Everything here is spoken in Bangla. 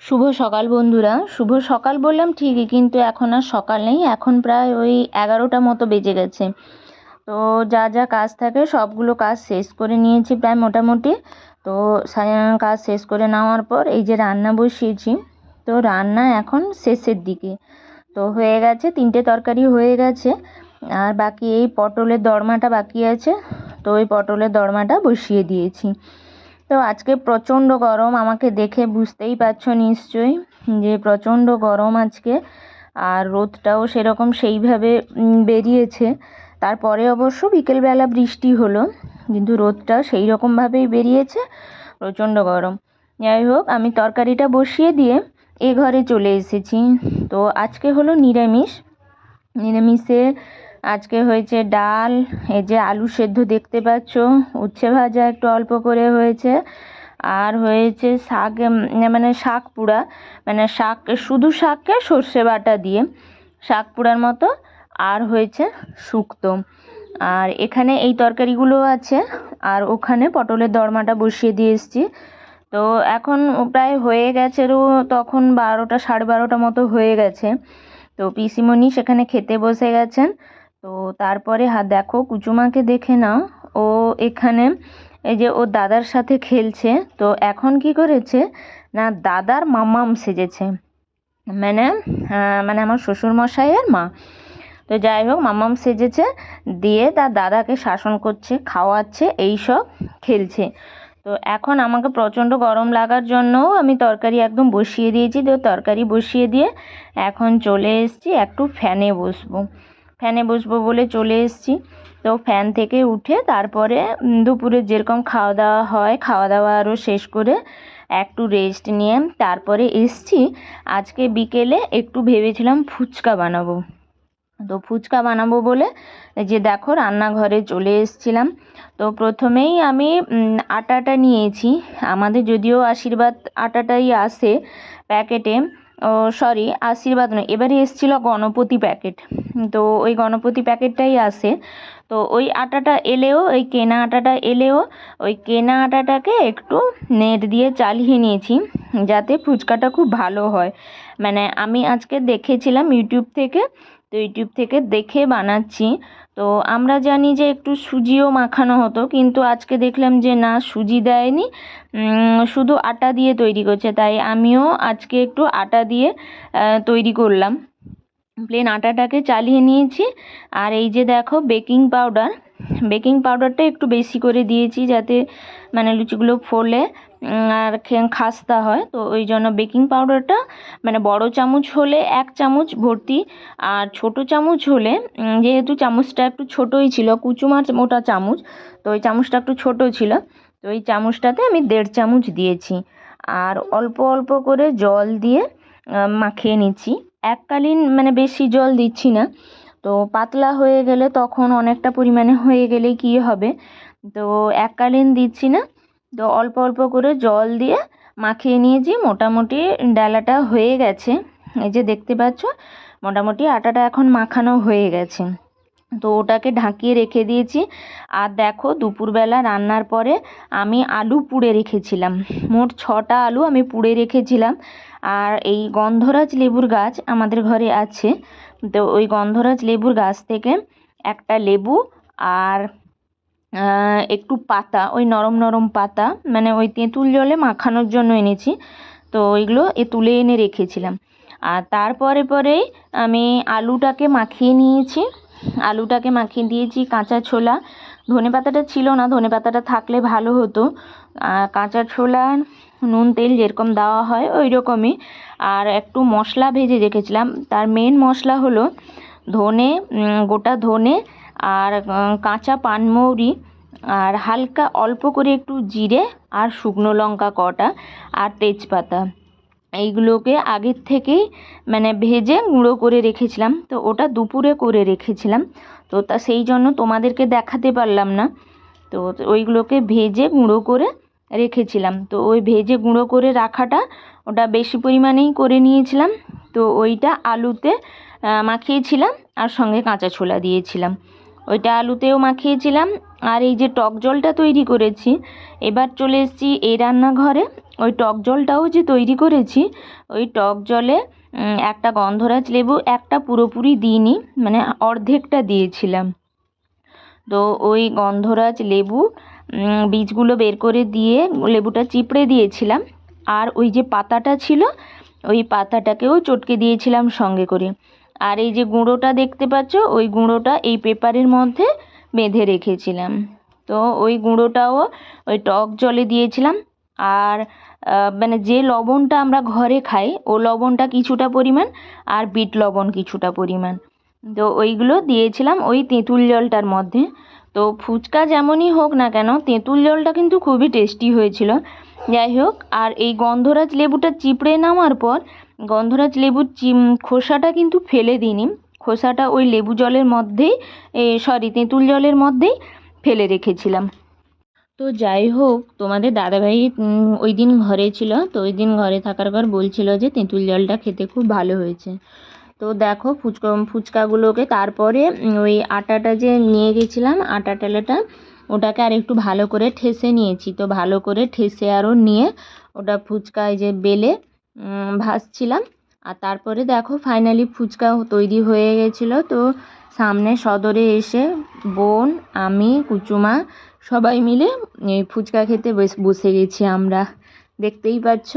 শুভ সকাল বন্ধুরা। শুভ সকাল বললাম ঠিকই, কিন্তু এখন আর সকাল নেই, এখন প্রায় ওই 11টা মতো বেজে গেছে। তো যা যা কাজ থাকে সবগুলো কাজ শেষ করে নিয়েছি প্রায় মোটামুটি। তো কাজ শেষ করে নেওয়ার পর এই যে রান্না বসিয়েছি, তো রান্না এখন শেষের দিকে। তো হয়ে গেছে, 3টে তরকারি হয়ে গেছে, আর বাকি এই পটলের দরমাটা বাকি আছে। তো ওই পটলের দরমাটা বসিয়ে দিয়েছি। তো আজকে প্রচণ্ড গরম, আমাকে দেখে বুঝতেই পারছো নিশ্চয়ই যে প্রচণ্ড গরম আজকে। আর রোদটাও সেরকম সেইভাবে বেরিয়েছে। তারপরে অবশ্য বিকেলবেলা বৃষ্টি হলো, কিন্তু রোদটা সেই রকমভাবেই বেরিয়েছে, প্রচণ্ড গরম। যাই হোক, আমি তরকারিটা বসিয়ে দিয়ে এ ঘরে চলে এসেছি। তো আজকে হলো নিরামিষে আজকে হয়েছে ডাল, এই যে আলু সেদ্ধ দেখতে পাচ্ছ, উচ্ছে ভাজা একটু অল্প করে হয়েছে, আর হয়েছে শাক, মানে শাক পোড়া, মানে শাক, শুধু শাককে সর্ষে বাটা দিয়ে শাক পোড়ার মতো, আর হয়েছে শুক্তো। আর এখানে এই তরকারিগুলো আছে, আর ওখানে পটলের দরমাটা বসিয়ে দিয়ে এসেছি। তো এখন প্রায় হয়ে গেছে, তখন 12টা 12:30 মতো হয়ে গেছে। তো পিসিমণি সেখানে খেতে বসে গেছেন। তো তারপরে দেখো কুচুমাকে দেখে নাও, ও এখানে এই যে ও দাদার সাথে খেলছে। তো এখন কি করেছে না, দাদার মাম্মাম সেজেছে, মানে মানে আমার শ্বশুরমশাইয়ের মা। তো যাই হোক, মাম্মাম সেজেছে, দিয়ে তার দাদাকে শাসন করছে, খাওয়াচ্ছে, এইসব খেলছে। তো এখন আমাকে প্রচণ্ড গরম লাগার জন্য আমি তরকারি একদম বসিয়ে দিয়েছি। তো তরকারি বসিয়ে দিয়ে এখন চলে এসেছি একটু ফ্যানে বসবো বলে চলে এসেছি। তো ফ্যান থেকে উঠে তারপরে দুপুরে যেরকম খাওয়া দাওয়া হয়, খাওয়া দাওয়া আরও শেষ করে একটু রেস্ট নিয়ে তারপরে এসেছি। আজকে বিকেলে একটু ভেবেছিলাম ফুচকা বানাবো। তো ফুচকা বানাবো বলে যে দেখো রান্নাঘরে চলে এসেছিলাম। তো প্রথমেই আমি আটাটা নিয়েছি। আমাদের যদিও আশীর্বাদ আটাটাই আসে প্যাকেটে, ও সরি, আশীর্বাদ নয়, এবারে এসেছিল গণপতি প্যাকেট। তো ওই গণপতি প্যাকেটটাই আসে। তো ওই আটাটা এলেও, ওই কেনা আটাটা এলেও, ওই কেনা আটাটাকে একটু নেট দিয়ে চালিয়ে নিয়েছি, যাতে ফুচকাটা খুব ভালো হয়। মানে আমি আজকে দেখেছিলাম ইউটিউব থেকে, তো ইউটিউব থেকে দেখে বানাচ্ছি। তো আমরা জানি যে একটু সুজিও মাখানো হতো, কিন্তু আজকে দেখলাম যে না, সুজি দেয়নি, শুধু আটা দিয়ে তৈরি করছে। তাই আমিও আজকে একটু আটা দিয়ে তৈরি করলাম। প্লেন আটাটাকে চালিয়ে নিয়েছি। আর এই যে দেখো বেকিং পাউডারটা একটু বেশি করে দিয়েছি, যাতে মানে লুচিগুলো ফোলে আর খাস্তা হয়। তো ওই জন্য বেকিং পাউডারটা মানে বড় চামচ হলে 1 চামচ ভর্তি, আর ছোট চামচ হলে, যেহেতু চামচটা একটু ছোটোই ছিল, কুচুমার মোটা চামচ, তো ওই চামচটা একটু ছোট ছিল, তো ওই চামচটাতে আমি 1.5 চামচ দিয়েছি। আর অল্প অল্প করে জল দিয়ে মাখিয়ে নিচ্ছি। এককালীন মানে বেশি জল দিচ্ছি না, তো পাতলা হয়ে গেলে তখন অনেকটা পরিমাণে হয়ে গেলে কি হবে, তো এককালীন দিচ্ছি না। তো অল্প অল্প করে জল দিয়ে মাখিয়ে নিয়েছি। মোটামুটি ডালাটা হয়ে গেছে, এই যে দেখতে পাচ্ছ, মোটামুটি আটাটা এখন মাখানো হয়ে গেছে। তো ওটাকে ঢাকিয়ে রেখে দিয়েছি। আর দেখো দুপুরবেলা রান্নার পরে আমি আলু পুড়ে রেখেছিলাম, মোট 6টা আলু আমি পুড়ে রেখেছিলাম। আর এই গন্ধরাজ লেবুর গাছ আমাদের ঘরে আছে, তো ওই গন্ধরাজ লেবুর গাছ থেকে একটা লেবু আর একটু পাতা, ওই নরম নরম পাতা, মানে ওই তেঁতুল জলে মাখানোর জন্য এনেছি। তো ওইগুলো তুলে এনে রেখেছিলাম। আর পরেই আমি আলুটাকে মাখিয়ে নিয়েছি, আলুটাকে মাখিয়ে দিয়েছি কাঁচা ছোলা। ধনেপাতাটা ছিল না, ধনেপাতাটা থাকলে ভালো হতো। কাঁচা ছোলা, নুন তেল যেরকম দেওয়া হয় ওই রকমই। আর একটু মশলা ভেজে রেখেছিলাম। তার মেন মশলা হলো ধনে, গোটা ধনে, আর কাঁচা পানমৌরি, আর হালকা অল্প করে একটু জিরে, আর শুকনো লঙ্কা কটা, আর তেজপাতা। এইগুলোকে আগের থেকেই মানে ভেজে গুঁড়ো করে রেখেছিলাম। তো ওটা দুপুরে করে রেখেছিলাম, তো সেই জন্য তোমাদেরকে দেখাতে পারলাম না। তো ওইগুলোকে ভেজে গুঁড়ো করে রেখেছিলাম। তো ওই ভেজে গুঁড়ো করে রাখাটা, ওটা বেশি পরিমাণেই করে নিয়েছিলাম। তো ওইটা আলুতে মাখিয়েছিলাম, আর সঙ্গে কাঁচা ছোলা দিয়েছিলাম, ওইটা আলুতেও মাখিয়েছিলাম। আর এই যে টক জলটা তৈরি করেছি, এবার চলে এসেছি এই রান্নাঘরে। ওই টক জলটাও যে তৈরি করেছি, ওই টক জলে একটা গন্ধরাজ লেবু, একটা পুরোপুরি দিইনি, মানে অর্ধেকটা দিয়েছিলাম। তো ওই গন্ধরাজ লেবু বীজগুলো বের করে দিয়ে লেবুটা চিপড়ে দিয়েছিলাম। আর ওই যে পাতাটা ছিল, ওই পাতাটাকেও চটকে দিয়েছিলাম সঙ্গে করে। আর এই যে গুঁড়োটা দেখতে পাচ্ছ, ওই গুঁড়োটা এই পেপারের মধ্যে বেঁধে রেখেছিলাম। তো ওই গুঁড়োটাও ওই টক জলে দিয়েছিলাম। আর মানে যে লবণটা আমরা ঘরে খাই, ও লবণটা কিছুটা পরিমাণ, আর বিট লবণ কিছুটা পরিমাণ, তো ওইগুলো দিয়েছিলাম ওই তেঁতুল জলটার মধ্যে। তো ফুচকা যেমনই হোক না কেন, তেঁতুল জলটা কিন্তু খুবই টেস্টি হয়েছিল। যাই হোক, আর এই গন্ধরাজ লেবুটা চিপড়ে নেওয়ার পর গন্ধরাজ লেবুর খোসাটা কিন্তু ফেলে দিইনি, খোসাটা ওই লেবু জলের মধ্যেই, সরি তেঁতুল জলের মধ্যেই ফেলে রেখেছিলাম। তো যাই হোক, তোমাদের দাদাভাই ওই দিন ঘরে ছিল, তো ওই দিন ঘরে থাকার পর বলছিল যে তেঁতুল জলটা খেতে খুব ভালো হয়েছে। তো দেখো ফুচকাগুলোকে তারপরে ওই আটাটা যে নিয়ে গেছিলাম, আটা টেলাটা, ওটাকে আর একটু ভালো করে ঠেসে নিয়েছি। তো ভালো করে ঠেসে আরও নিয়ে ওটা ফুচকায় যে বেলে ভাজছিলাম। আর তারপরে দেখো ফাইনালি ফুচকা তৈরি হয়ে গেছিলো। তো সামনে সদরে এসে বোন, আমি, কুচুমা সবাই মিলে এই ফুচকা খেতে বসে গেছি আমরা, দেখতেই পাচ্ছ।